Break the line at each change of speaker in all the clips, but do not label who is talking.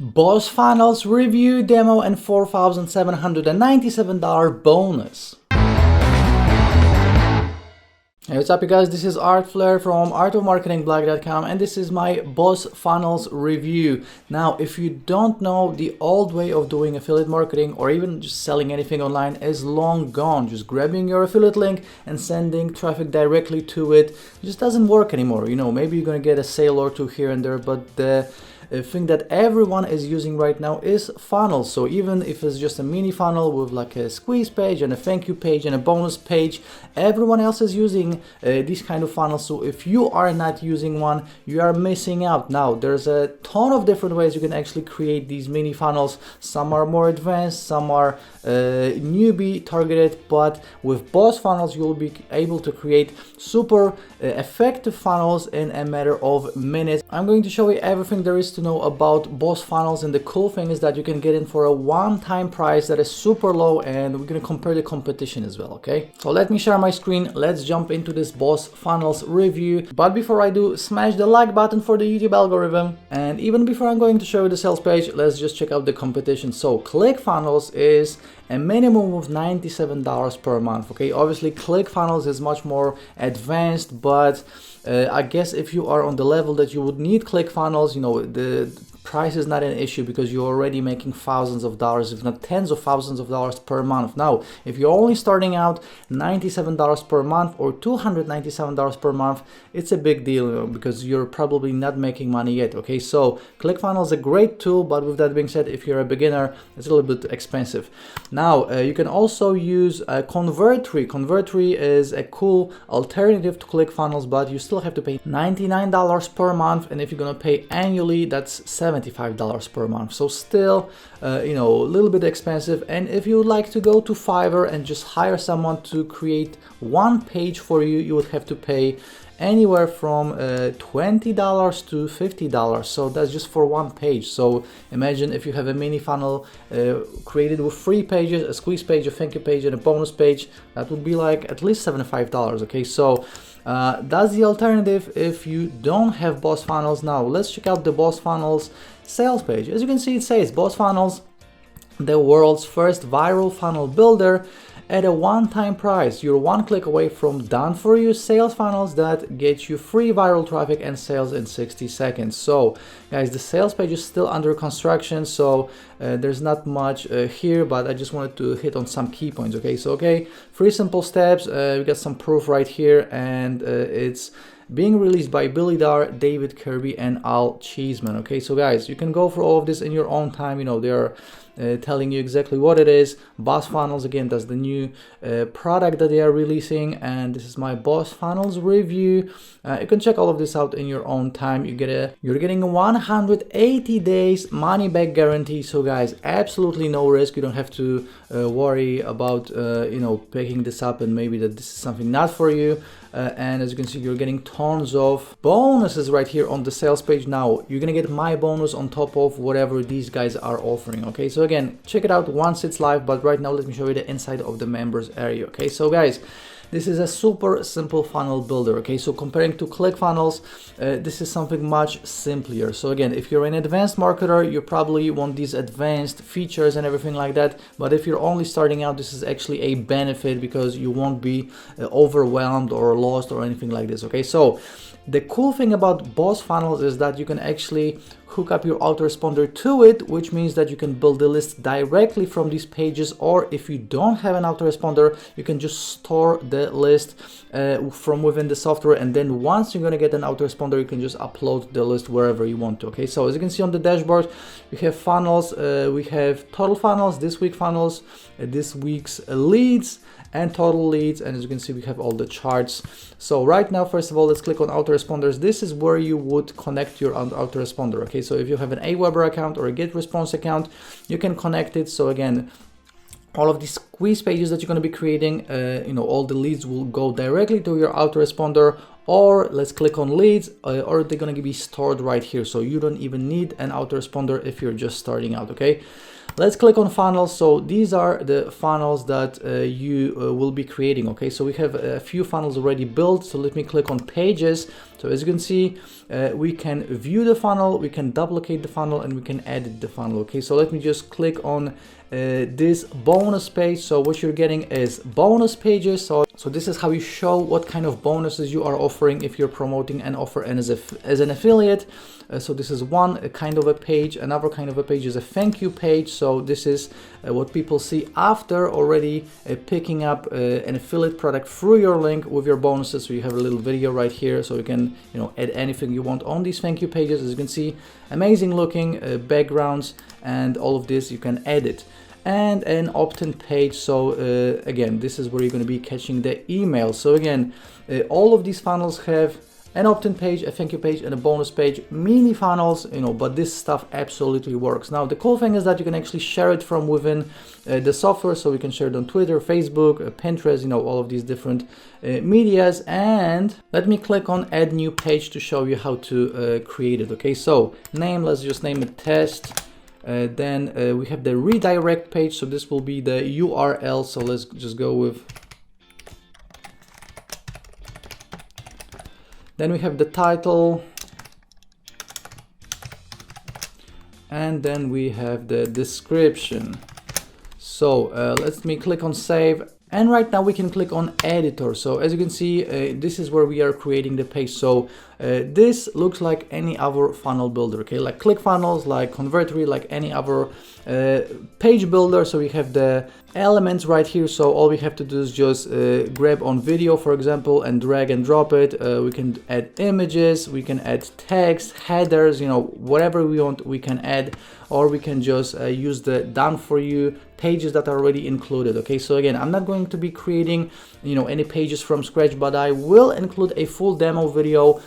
BossFunnels review demo and $4,797 bonus. Hey, what's up you guys, this is Art Flair from artofmarketingblog.com and this is my BossFunnels review. Now, if you don't know, the old way of doing affiliate marketing or even just selling anything online is long gone. Just grabbing your affiliate link and sending traffic directly to it just doesn't work anymore. You know, maybe you're gonna get a sale or two here and there, but the thing that everyone is using right now is funnels. So even if it's just a mini funnel with like a squeeze page and a thank you page and a bonus page, everyone else is using these kind of funnels. So if you are not using one, you are missing out. Now there's a ton of different ways you can actually create these mini funnels. Some are more advanced, some are newbie targeted, but with BossFunnels you'll be able to create super effective funnels in a matter of minutes. I'm going to show you everything there is to know about BossFunnels, and the cool thing is that you can get in for a one-time price that is super low, and we're going to compare the competition as well. Okay, so let me share my screen. Let's jump into this BossFunnels review, but before I do, smash the like button for the YouTube algorithm. And even before I'm going to show you the sales page, let's just check out the competition. So ClickFunnels is a minimum of $97 per month. Okay, obviously ClickFunnels is much more advanced, but I guess if you are on the level that you would need ClickFunnels, you know, the price is not an issue because you're already making thousands of dollars, if not tens of thousands of dollars per month. Now, if you're only starting out $97 per month or $297 per month, it's a big deal, you know, because you're probably not making money yet. Okay, so ClickFunnels is a great tool, but with that being said, if you're a beginner, it's a little bit expensive. Now, you can also use Convertri. Convertri is a cool alternative to ClickFunnels, but you still have to pay $99 per month, and if you're gonna pay annually, that's $75 per month. So still, you know, a little bit expensive. And if you would like to go to Fiverr and just hire someone to create one page for you, you would have to pay anywhere from $20 to $50. So that's just for one page. So imagine if you have a mini funnel created with 3 pages, a squeeze page, a thank you page, and a bonus page, that would be like at least $75. Okay, so that's the alternative if you don't have BossFunnels. Now let's check out the BossFunnels sales page. As you can see, it says BossFunnels, the world's first viral funnel builder, at a one-time price. You're one click away from done for you sales funnels that get you free viral traffic and sales in 60 seconds. So guys, the sales page is still under construction, so there's not much here, but I just wanted to hit on some key points. Okay, so 3 simple steps. We got some proof right here, and it's being released by Billy Darr, David Kirby, and Al Cheeseman. Okay, so guys, you can go for all of this in your own time. You know, they're telling you exactly what it is. BossFunnels, again, that's the new product that they are releasing, and this is my BossFunnels review. You can check all of this out in your own time. You're getting a 180 days money back guarantee. So guys, absolutely no risk. You don't have to worry about you know, picking this up and maybe that this is something not for you. And as you can see, you're getting tons of bonuses right here on the sales page. Now you're gonna get my bonus on top of whatever these guys are offering. Okay, so again, check it out once it's live, but right now let me show you the inside of the members area. Okay, so guys, this is a super simple funnel builder. Okay, so comparing to ClickFunnels, this is something much simpler. So again, if you're an advanced marketer, you probably want these advanced features and everything like that. But if you're only starting out, this is actually a benefit because you won't be overwhelmed or lost or anything like this. Okay, so the cool thing about BossFunnels is that you can actually hook up your autoresponder to it, which means that you can build the list directly from these pages, or if you don't have an autoresponder, you can just store the list from within the software, and then once you're going to get an autoresponder, you can just upload the list wherever you want to. Okay, so as you can see on the dashboard, we have funnels, we have total funnels, this week funnels, this week's leads, and total leads, and as you can see, we have all the charts. So right now, first of all, let's click on autoresponders. This is where you would connect your autoresponder. Okay, so if you have an Aweber account or a GetResponse account, you can connect it. So again, all of these squeeze pages that you're going to be creating, you know, all the leads will go directly to your autoresponder, or let's click on leads, or they're going to be stored right here. So you don't even need an autoresponder if you're just starting out. Okay, let's click on funnels. So these are the funnels that you will be creating. Okay, so we have a few funnels already built. So let me click on pages. So as you can see, we can view the funnel, we can duplicate the funnel, and we can edit the funnel. Okay, so let me just click on this bonus page. So what you're getting is bonus pages. So this is how you show what kind of bonuses you are offering if you're promoting an offer and as an affiliate. So this is one kind of a page. Another kind of a page is a thank you page. So this is what people see after already picking up an affiliate product through your link with your bonuses. So you have a little video right here, so you can add anything you want on these thank you pages. As you can see, amazing looking backgrounds and all of this you can edit. And an opt-in page. So again, this is where you're going to be catching the email. So again, all of these funnels have an opt-in page, a thank you page, and a bonus page, mini funnels, but this stuff absolutely works. Now, the cool thing is that you can actually share it from within the software. So we can share it on Twitter, Facebook, Pinterest, all of these different medias. And let me click on add new page to show you how to create it. Okay, so name, let's just name it test. Then we have the redirect page. So this will be the URL. So let's just go with. Then we have the title, and then we have the description. So let me click on save. And right now we can click on editor. So as you can see, this is where we are creating the page. So this looks like any other funnel builder, okay? Like ClickFunnels, like Convertly, like any other page builder. So we have the elements right here. So all we have to do is just grab on video, for example, and drag and drop it. We can add images, we can add text, headers, whatever we want, we can add, or we can just use the done for you pages that are already included. Okay, so again, I'm not going to be creating any pages from scratch, but I will include a full demo video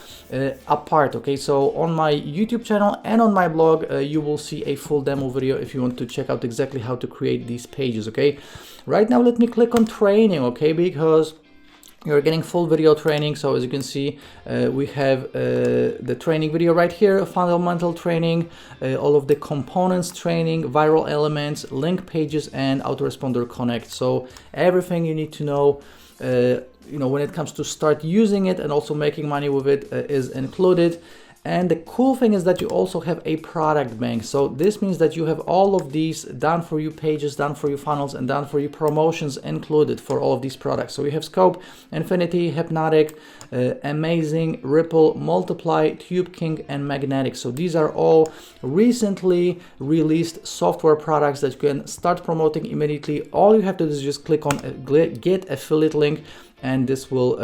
apart. Okay, so on my YouTube channel and on my blog you will see a full demo video if you want to check out exactly how to create these pages. Okay, right now let me click on training, okay, because you're getting full video training. So as you can see, we have the training video right here, fundamental training, all of the components training, viral elements, link pages, and autoresponder connect. So everything you need to know when it comes to start using it and also making money with it is included. And the cool thing is that you also have a product bank. So this means that you have all of these done for you pages, done for you funnels, and done for you promotions included for all of these products. So we have Scope, Infinity, Hypnotic, Amazing, Ripple, Multiply, Tube King, and Magnetic. So these are all recently released software products that you can start promoting immediately. All you have to do is just click on get affiliate link, and this will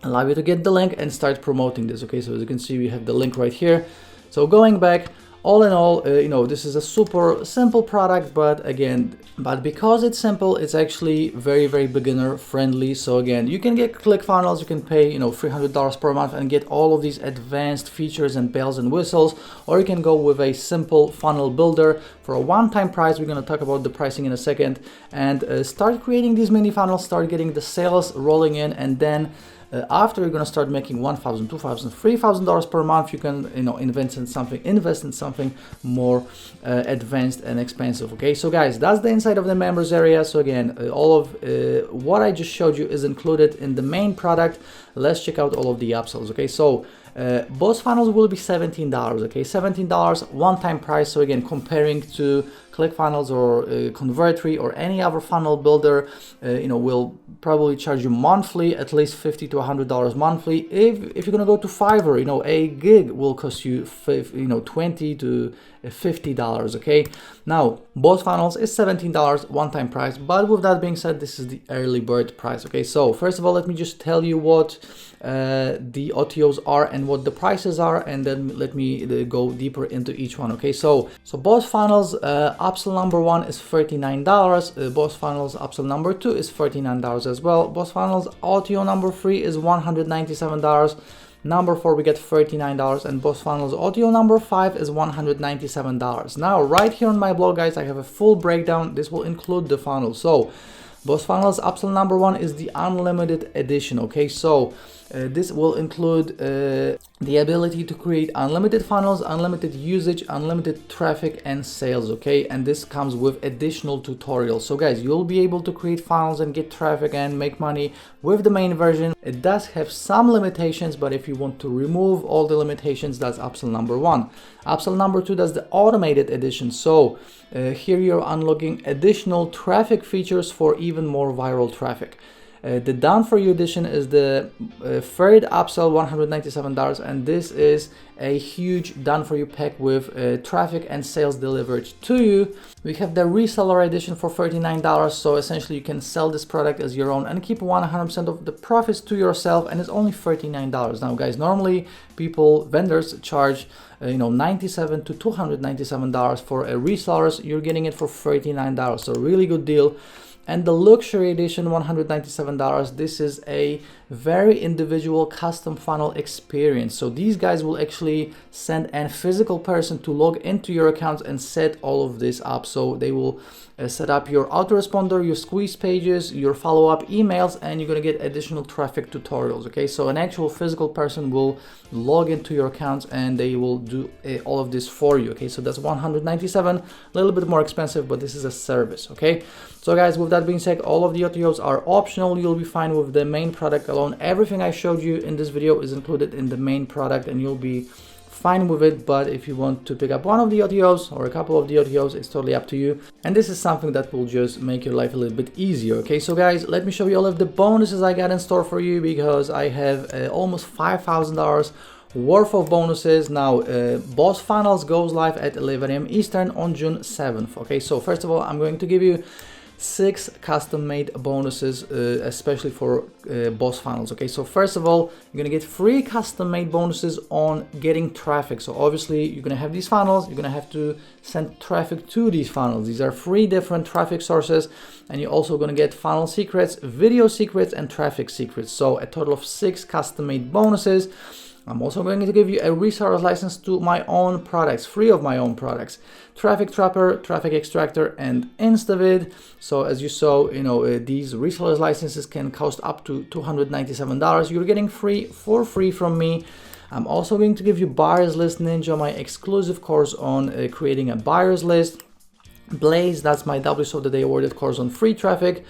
allow you to get the link and start promoting this. Okay, so as you can see, we have the link right here. So going back, all in all, this is a super simple product, but because it's simple, it's actually very, very beginner friendly. So again, you can get ClickFunnels, you can pay $300 per month and get all of these advanced features and bells and whistles, or you can go with a simple funnel builder for a one-time price. We're going to talk about the pricing in a second, and start creating these mini funnels, start getting the sales rolling in, and then after you're going to start making $1,000, $2,000, $3,000 per month, you can invest in something more advanced and expensive. Okay, so guys, that's the inside of the members area. So again, all of what I just showed you is included in the main product. Let's check out all of the upsells. Okay, so BossFunnels will be $17. Okay, $17 one-time price. So again, comparing to ClickFunnels or Convertly or any other funnel builder, will probably charge you monthly at least $50 to $100 monthly. If you're gonna go to Fiverr, a gig will cost you $20 to $50. Okay, now BossFunnels is $17 one-time price, but with that being said, this is the early bird price. Okay, so first of all, let me just tell you what the OTOs are and what the prices are, and then let me go deeper into each one. Okay, so BossFunnels upsell number 1 is $39. BossFunnels upsell number 2 is $39 as well. BossFunnels OTO number 3 is $197. Number 4 we get $39, and BossFunnels OTO number 5 is $197. Now right here on my blog, guys, I have a full breakdown. This will include the funnel. So BossFunnels upsell number 1 is the unlimited edition. Okay, so this will include the ability to create unlimited funnels, unlimited usage, unlimited traffic and sales, okay? And this comes with additional tutorials. So guys, you'll be able to create funnels and get traffic and make money with the main version. It does have some limitations, but if you want to remove all the limitations, that's upsell number 1. Upsell number 2, that's the automated edition. So here you're unlocking additional traffic features for even more viral traffic. The done for you edition is the third upsell, $197, and this is a huge done for you pack with traffic and sales delivered to you. We have the reseller edition for $39, so essentially you can sell this product as your own and keep 100% of the profits to yourself, and it's only $39. Now guys, normally vendors charge $97 to $297 for a resellers. You're getting it for $39, so really good deal. And the luxury edition, $197, this is a very individual custom funnel experience. So these guys will actually send a physical person to log into your accounts and set all of this up. So they will set up your autoresponder, your squeeze pages, your follow-up emails, and you're going to get additional traffic tutorials. Okay, so an actual physical person will log into your accounts and they will do all of this for you. Okay, so that's $197, a little bit more expensive, but this is a service. Okay, so guys, with that being said, all of the OTOs are optional. You'll be fine with the main product alone. Everything I showed you in this video is included in the main product and you'll be fine with it. But if you want to pick up one of the OTOs or a couple of the OTOs, it's totally up to you. And this is something that will just make your life a little bit easier. Okay, so guys, let me show you all of the bonuses I got in store for you, because I have almost $5,000 worth of bonuses. Now BossFunnels goes live at 11 a.m. Eastern on June 7th. Okay, so first of all, I'm going to give you 6 custom-made bonuses, especially for BossFunnels. Okay, so first of all, you're gonna get 3 custom-made bonuses on getting traffic. So obviously, you're gonna have these funnels. You're gonna have to send traffic to these funnels. These are 3 different traffic sources, and you're also gonna get funnel secrets, video secrets, and traffic secrets. So a total of 6 custom-made bonuses. I'm also going to give you a reseller license to my own products, 3 of my own products: Traffic Trapper, Traffic Extractor, and Instavid. So as you saw, these reseller licenses can cost up to $297. You're getting for free from me. I'm also going to give you Buyers List Ninja, my exclusive course on creating a buyers list. Blaze, that's my WS of the Day awarded course on free traffic.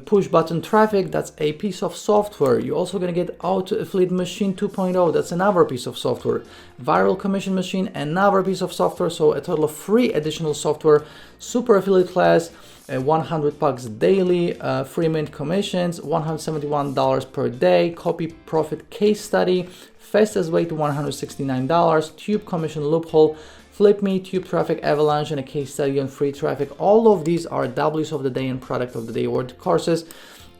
Push button traffic, that's a piece of software. You're also going to get Auto Affiliate Machine 2.0, that's another piece of software. Viral Commission Machine, another piece of software. So a total of 3 additional software. Super Affiliate Class, $100 daily, free mint commissions, $171 per day. Copy Profit Case Study, fastest way to $169. Tube Commission Loophole, Flip Me, Tube Traffic Avalanche, and a case study on free traffic. All of these are W's of the Day and Product of the Day award courses.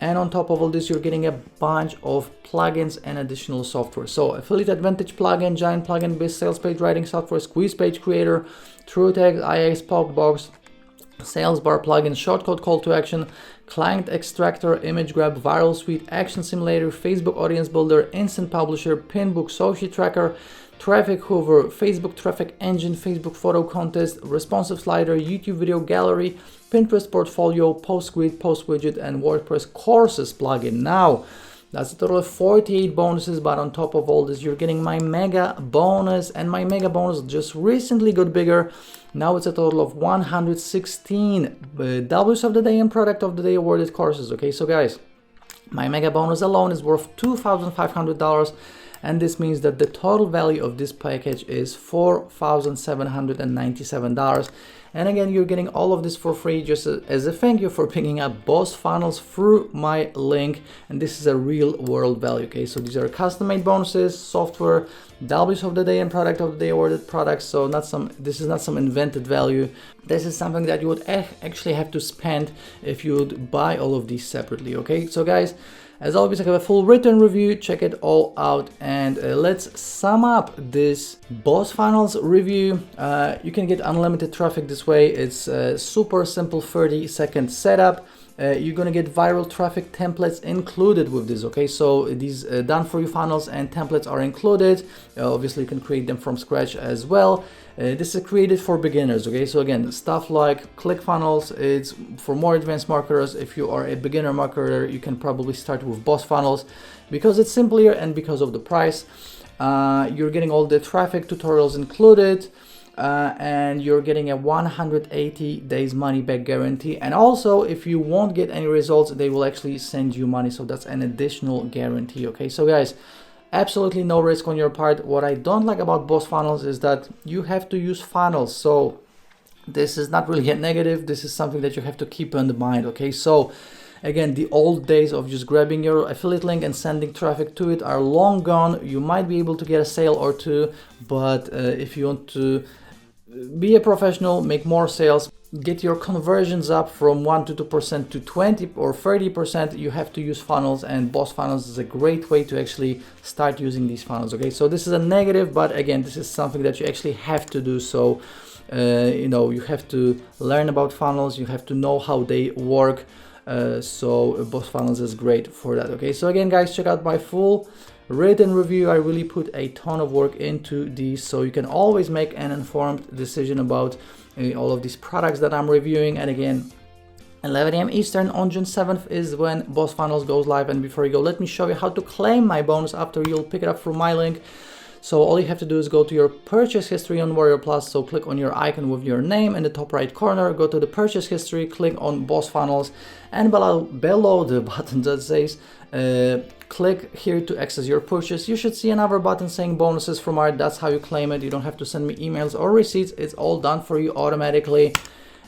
And on top of all this, you're getting a bunch of plugins and additional software. So Affiliate Advantage plugin, Giant plugin, Biz Sales Page Writing software, Squeeze Page Creator, TrueText, IAX, Pokebox, Sales Bar plugin, Shortcode Call to Action, Client Extractor, Image Grab, Viral Suite, Action Simulator, Facebook Audience Builder, Instant Publisher, Pinbook, Social Tracker, Traffic Hoover, Facebook Traffic Engine, Facebook Photo Contest, Responsive Slider, YouTube Video Gallery, Pinterest Portfolio, Post Grid, Post Widget, and WordPress Courses plugin. Now, that's a total of 48 bonuses, but on top of all this, you're getting my mega bonus, and my mega bonus just recently got bigger. Now it's a total of 116 W's of the Day and Product of the Day awarded courses. Okay, so guys, my mega bonus alone is worth $2,500. And this means that the total value of this package is $4,797. And again, you're getting all of this for free just as a thank you for picking up BossFunnels through my link. And this is a real world value. Okay, so these are custom-made bonuses, software, W's of the Day and Product of the Day awarded products. So this is not some invented value. This is something that you would actually have to spend if you would buy all of these separately. Okay, so guys, as always, I have a full written review. Check it all out, and let's sum up this BossFunnels review. You can get unlimited traffic this way. It's a super simple 30-second setup. You're gonna get viral traffic templates included with this. Okay, so these done for you funnels and templates are included. Obviously, you can create them from scratch as well. This is created for beginners. Okay, so again, stuff like ClickFunnels, it's for more advanced marketers. If you are a beginner marketer, you can probably start with BossFunnels because it's simpler and because of the price. You're getting all the traffic tutorials included. And you're getting a 180 days money back guarantee. And also, if you won't get any results, they will actually send you money. So that's an additional guarantee. Okay, so guys, absolutely no risk on your part. What I don't like about BossFunnels is that you have to use funnels. So this is not really a negative. This is something that you have to keep in mind. Okay, so again, the old days of just grabbing your affiliate link and sending traffic to it are long gone. You might be able to get a sale or two, but if you want to be a professional, make more sales, get your conversions up from 1 to 2% to 20 or 30%, you have to use funnels, and BossFunnels is a great way to actually start using these funnels. Okay, so this is a negative, but again, this is something that you actually have to do. So you know, you have to learn about funnels, you have to know how they work. So BossFunnels is great for that. Okay, so again, guys, check out my full written review. I really put a ton of work into these, so you can always make an informed decision about all of these products that I'm reviewing. And again, 11 a.m. Eastern on June 7th is when BossFunnels goes live. And before you go, let me show you how to claim my bonus after you'll pick it up from my link. So all you have to do is go to your purchase history on Warrior Plus. So click on your icon with your name in the top right corner, go to the purchase history, click on BossFunnels, and below the button that says click here to access your purchase, you should see another button saying bonuses from Art. That's how you claim it. You don't have to send me emails or receipts. It's all done for you automatically.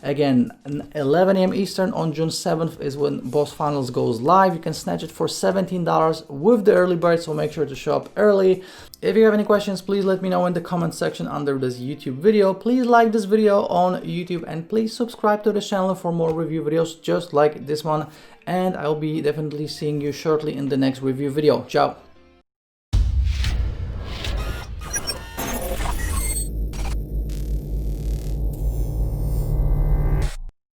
Again, 11 a.m. Eastern on June 7th is when BossFunnels goes live. You can snatch it for $17 with the early bird, so make sure to show up early. If you have any questions, please let me know in the comment section under this YouTube video. Please like this video on YouTube, and please subscribe to the channel for more review videos just like this one. And I'll be definitely seeing you shortly in the next review video. Ciao.